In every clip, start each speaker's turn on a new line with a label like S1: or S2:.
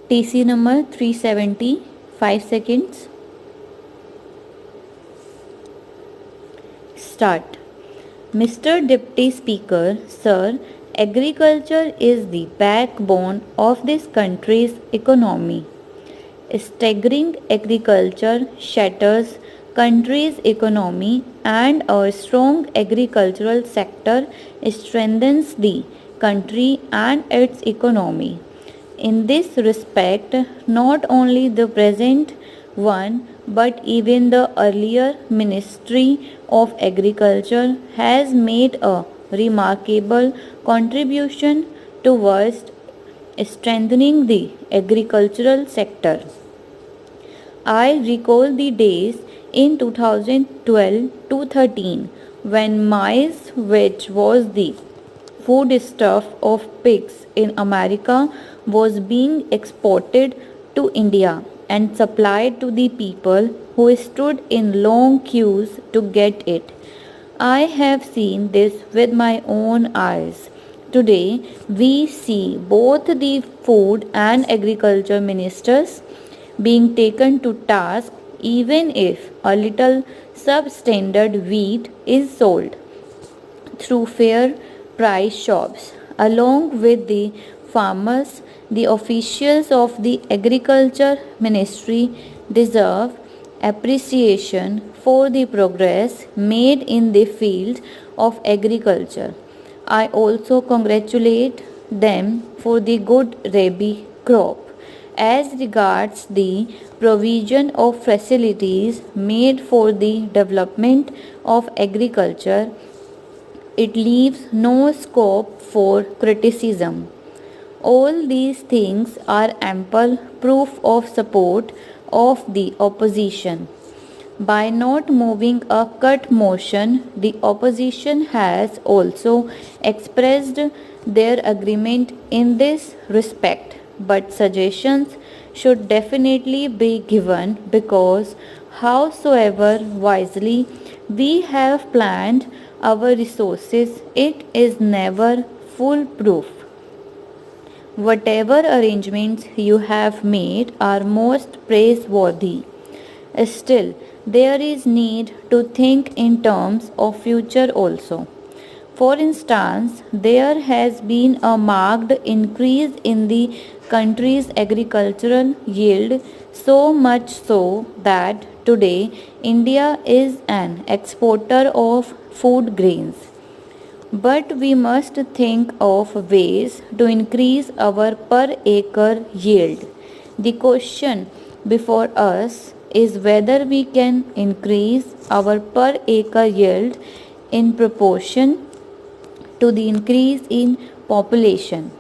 S1: TC number 370, 5 seconds. Start. Mr. Deputy Speaker, Sir, agriculture is the backbone of this country's economy. Staggering agriculture shatters country's economy and a strong agricultural sector strengthens the country and its economy. In this respect, not only the present one but even the earlier Ministry of Agriculture has made a remarkable contribution towards strengthening the agricultural sector. I recall the days in 2012 to 13 when maize, which was the foodstuff of pigs in America, was being exported to India and supplied to the people who stood in long queues to get it. I have seen this with my own eyes. Today, we see both the food and agriculture ministers being taken to task even if a little substandard wheat is sold through fair price shops. Along with the farmers, the officials of the agriculture ministry deserve appreciation for the progress made in the field of agriculture. I also congratulate them for the good rabi crop. As regards the provision of facilities made for the development of agriculture, it leaves no scope for criticism. All these things are ample proof of support of the opposition. By not moving a cut motion, the opposition has also expressed their agreement in this respect. But suggestions should definitely be given because, howsoever wisely we have planned our resources, it is never foolproof. Whatever arrangements you have made are most praiseworthy. Still, there is need to think in terms of future also. For instance, there has been a marked increase in the country's agricultural yield, so much so that today India is an exporter of food grains. But we must think of ways to increase our per acre yield. The question before us is whether we can increase our per acre yield in proportion to the increase in population.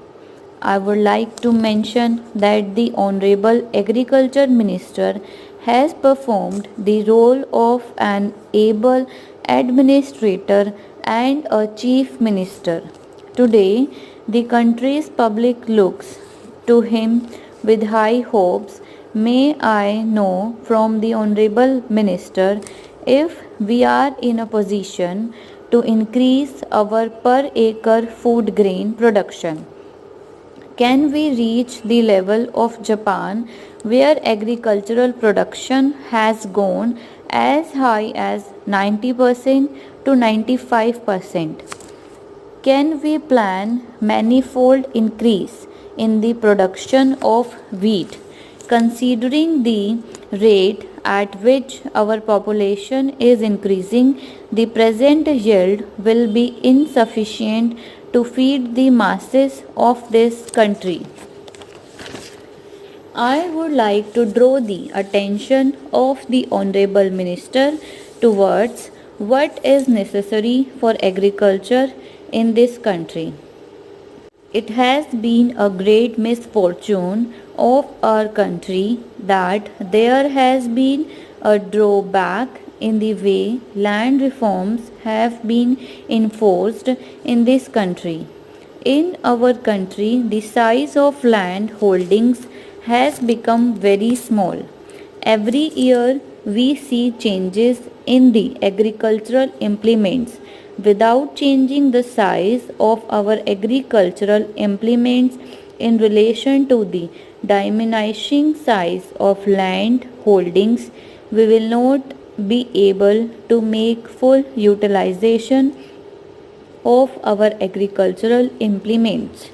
S1: I would like to mention that the Honorable Agriculture Minister has performed the role of an able administrator and a chief minister. Today, the country's public looks to him with high hopes. May I know from the Honorable Minister if we are in a position to increase our per acre food grain production? Can we reach the level of Japan where agricultural production has gone as high as 90% to 95%? Can we plan manifold increase in the production of wheat considering the rate at which our population is increasing? The present yield will be insufficient to feed the masses of this country. I would like to draw the attention of the Honorable Minister towards what is necessary for agriculture in this country. It has been a great misfortune of our country that there has been a drawback in the way land reforms have been enforced in this country. In our country, the size of land holdings has become very small. Every year, we see changes in the agricultural implements. Without changing the size of our agricultural implements, in relation to the diminishing size of land holdings, we will not be able to make full utilization of our agricultural implements.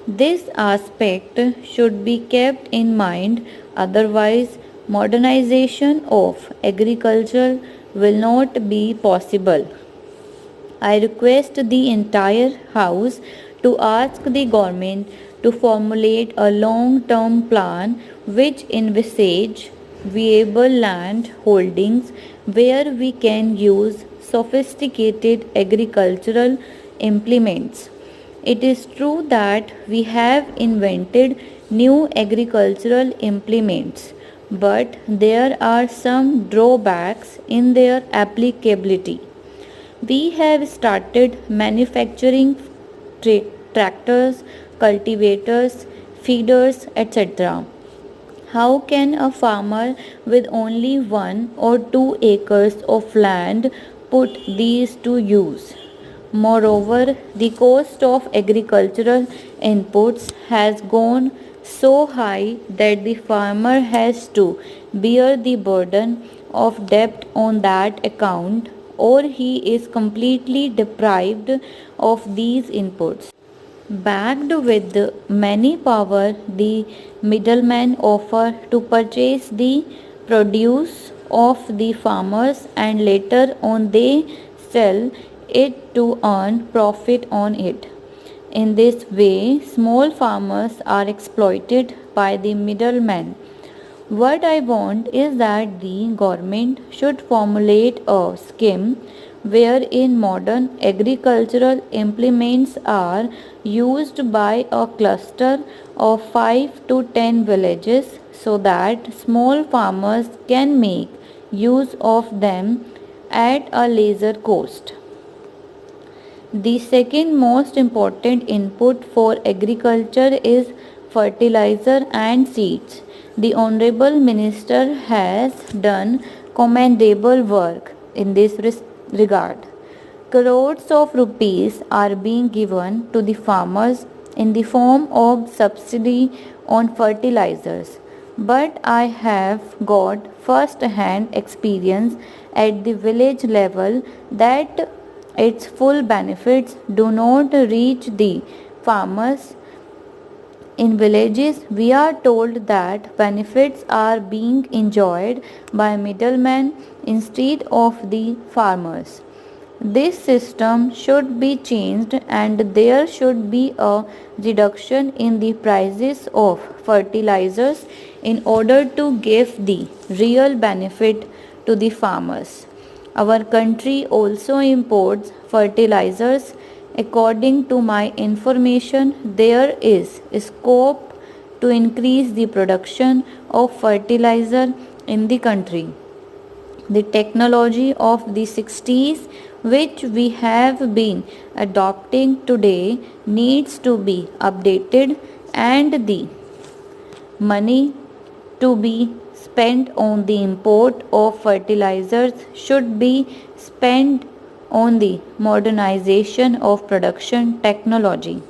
S1: This aspect should be kept in mind, otherwise, modernization of agriculture will not be possible. I request the entire House to ask the government to formulate a long term plan which envisage viable land holdings where we can use sophisticated agricultural implements. It is true that we have invented new agricultural implements, but there are some drawbacks in their applicability. We have started manufacturing tractors, cultivators, feeders, etc. How can a farmer with only 1 or 2 acres of land put these to use? Moreover, the cost of agricultural inputs has gone so high that the farmer has to bear the burden of debt on that account, or he is completely deprived of these inputs. Backed with money power, the middlemen offer to purchase the produce of the farmers and later on they sell it to earn profit on it. In this way, small farmers are exploited by the middlemen. What I want is that the government should formulate a scheme wherein modern agricultural implements are used by a cluster of 5 to 10 villages so that small farmers can make use of them at a lesser cost. The second most important input for agriculture is fertilizer and seeds. The Honorable Minister has done commendable work in this regard. Crores of rupees are being given to the farmers in the form of subsidy on fertilizers. But I have got first hand experience at the village level that its full benefits do not reach the farmers. In villages, we are told that benefits are being enjoyed by middlemen instead of the farmers. This system should be changed and there should be a reduction in the prices of fertilizers in order to give the real benefit to the farmers. Our country also imports fertilizers. According to my information, there is scope to increase the production of fertilizer in the country. The technology of the 60s, which we have been adopting today, needs to be updated, and the money to be spent on the import of fertilizers should be spent on the modernization of production technology.